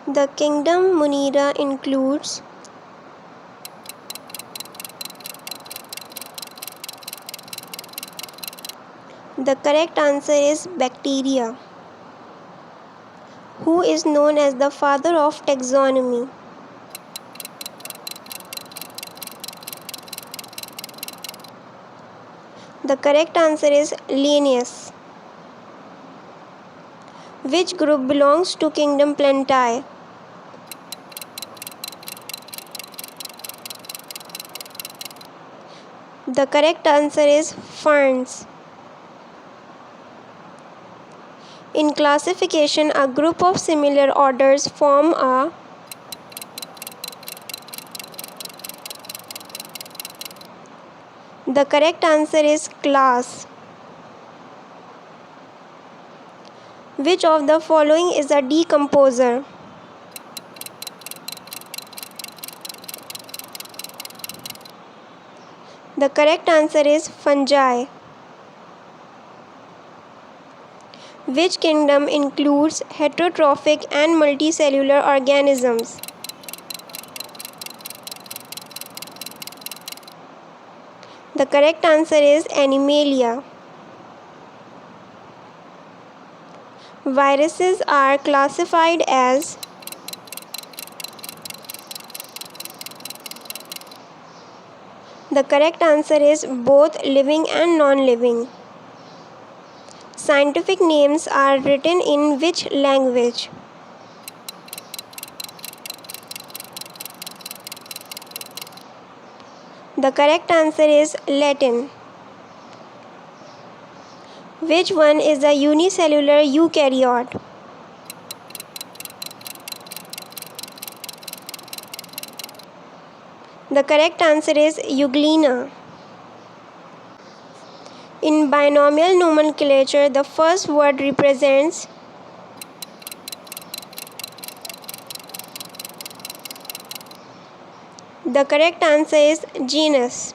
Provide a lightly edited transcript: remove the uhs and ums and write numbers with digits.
The kingdom Munira includes the correct answer is bacteria. Who is known as the father of taxonomy? The correct answer is Linnaeus. Which group belongs to kingdom Plantae? The correct answer is ferns. In classification, a group of similar orders form a The correct answer is class. Which of the following is a decomposer? The correct answer is fungi. Which kingdom includes heterotrophic and multicellular organisms? The correct answer is Animalia. Viruses are classified as The correct answer is both living and non-living. Scientific names are written in which language? The correct answer is Latin. Which one is a unicellular eukaryote? The correct answer is Euglena. In binomial nomenclature, the first word represents The correct answer is genus.